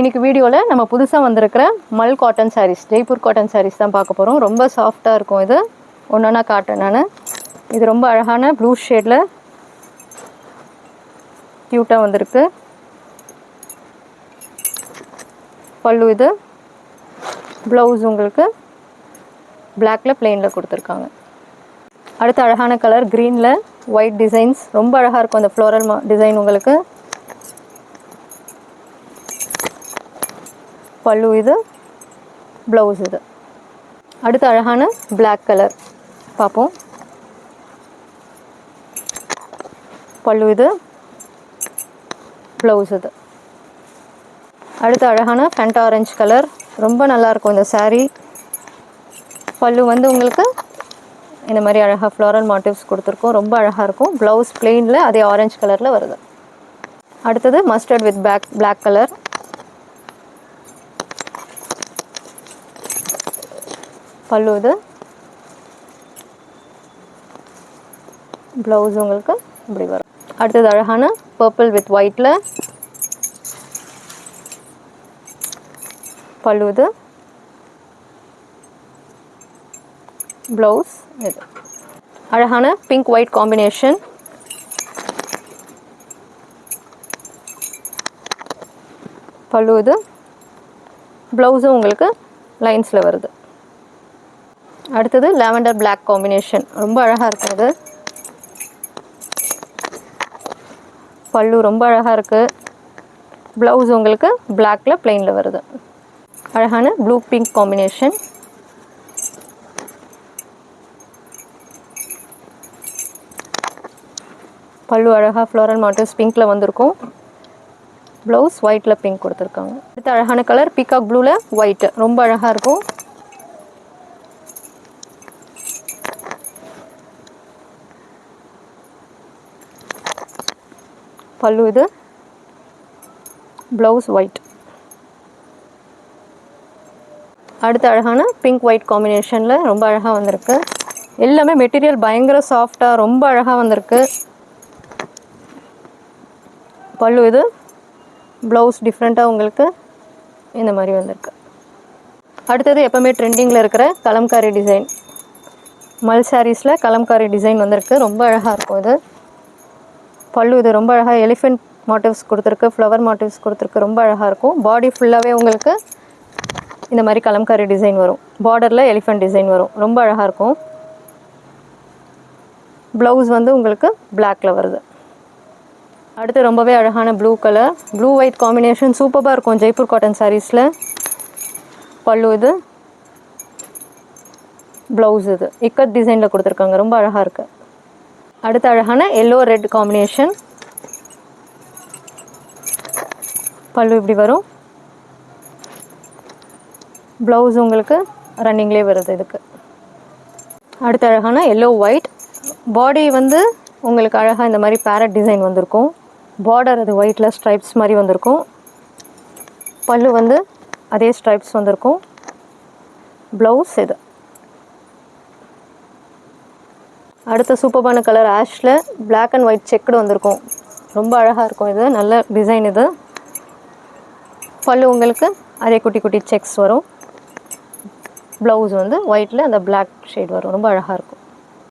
இன்றைக்கி வீடியோவில் நம்ம புதுசாக வந்திருக்கிற மல் காட்டன் சாரீஸ், ஜெய்ப்பூர் காட்டன் சாரீஸ் தான் பார்க்க போகிறோம். ரொம்ப சாஃப்டாக இருக்கும். இது ஒன்றா காட்டன். நான் இது ரொம்ப அழகான ப்ளூ ஷேடில் க்யூட்டாக வந்திருக்கு. பல்லு இது. ப்ளவுஸ் உங்களுக்கு பிளாக்கில் பிளெயினில் கொடுத்துருக்காங்க. அடுத்த அழகான கலர் க்ரீனில் ஒயிட் டிசைன்ஸ், ரொம்ப அழகாக இருக்கும் அந்த ஃப்ளோரல் டிசைன் உங்களுக்கு. பல்லு இது, ப்ளவுஸ் இது. அடுத்த அழகான பிளாக் கலர் பார்ப்போம். பல்லு இது, ப்ளவுஸ் இது. அடுத்த அழகான ஃபென்ட் ஆரஞ்சு கலர், ரொம்ப நல்லாயிருக்கும் இந்த சாரீ. பல்லு வந்து உங்களுக்கு இந்த மாதிரி அழகாக ஃப்ளோரல் மாட்டிவ்ஸ் கொடுத்துருக்கோம். ரொம்ப அழகாக இருக்கும். ப்ளவுஸ் பிளெயினில் அதே ஆரஞ்சு கலரில் வருது. அடுத்தது மஸ்டர்ட் வித் பிளாக் கலர். பல்லு இது, ப்ளவுஸ் உங்களுக்கு இப்படி வரும். அடுத்தது அழகான பர்பிள் வித் ஒயிட்டில். பல்லு இது, ப்ளவுஸ் இது. அழகான பிங்க் ஒயிட் காம்பினேஷன். பல்லு இது, ப்ளவுஸும் உங்களுக்கு லைன்ஸில் வருது. அடுத்தது லாவெண்டர் பிளாக் காம்பினேஷன், ரொம்ப அழகாக இருக்கும் இது. பல்லு ரொம்ப அழகாக இருக்குது. ப்ளவுஸ் உங்களுக்கு பிளாக்கில் பிளெயினில் வருது. அழகான ப்ளூ பிங்க் காம்பினேஷன். பல்லு அழகாக ஃப்ளோரல் மாட்டிவ்ஸ் பிங்க்கில் வந்திருக்கும். ப்ளவுஸ் ஒயிட்டில் பிங்க் கொடுத்துருக்காங்க. அடுத்த அழகான கலர் பீகாக் ப்ளூவில் ஒயிட்டு, ரொம்ப அழகாக இருக்கும். பல்லு இது, ப்ளவுஸ் ஒயிட். அடுத்த அழகான பிங்க் ஒயிட் காம்பினேஷனில் ரொம்ப அழகாக வந்திருக்கு. எல்லாமே மெட்டீரியல் பயங்கர சாஃப்டாக ரொம்ப அழகாக வந்திருக்கு. பல்லு இது, ப்ளவுஸ் டிஃப்ரெண்ட்டாக உங்களுக்கு இந்த மாதிரி வந்திருக்கு. அடுத்தது எப்போவுமே ட்ரெண்டிங்கில் இருக்கிற கலம்காரி டிசைன். மல் சாரீஸில் கலம்காரி டிசைன் வந்திருக்கு. ரொம்ப அழகாக இருக்கும் இது. பல்லு இது ரொம்ப அழகாக எலிஃபெண்ட் மாட்டிவ்ஸ் கொடுத்துருக்கு, ஃப்ளவர் மாட்டிவ்ஸ் கொடுத்துருக்கு. ரொம்ப அழகாக இருக்கும். பாடி ஃபுல்லாகவே உங்களுக்கு இந்த மாதிரி கலம்காரி டிசைன் வரும். பார்டரில் எலிஃபெண்ட் டிசைன் வரும். ரொம்ப அழகாக இருக்கும். ப்ளவுஸ் வந்து உங்களுக்கு பிளாக்கில் வருது. அடுத்து ரொம்பவே அழகான blue colour, blue white combination சூப்பராக இருக்கும் ஜெய்ப்பூர் காட்டன் சாரீஸில். பல்லு இது, ப்ளவுஸ் இது இக்கட் டிசைனில் கொடுத்துருக்காங்க. ரொம்ப அழகாக இருக்குது. அடுத்த அழகான எல்லோ ரெட் காம்பினேஷன். பல்லு இப்படி வரும். ப்ளவுஸ் உங்களுக்கு ரன்னிங்லேயே வருது இதுக்கு. அடுத்த அழகான எல்லோ ஒயிட். பாடி வந்து உங்களுக்கு அழகாக இந்த மாதிரி பேரட் டிசைன் வந்திருக்கும். பார்டர் அது ஒயிட்டில் ஸ்ட்ரைப்ஸ் மாதிரி வந்திருக்கும். பல்லு வந்து அதே ஸ்ட்ரைப்ஸ் வந்திருக்கும். ப்ளவுஸ் இது. அடுத்த சூப்பரான கலர் ஆஷில் பிளாக் அண்ட் ஒயிட் செக்குடு வந்திருக்கும். ரொம்ப அழகாக இருக்கும் இது. நல்ல டிசைன் இது. பல்லு உங்களுக்கு அதே குட்டி குட்டி செக்ஸ் வரும். ப்ளவுஸ் வந்து ஒயிட்டில் அந்த பிளாக் ஷேட் வரும். ரொம்ப அழகாக இருக்கும்.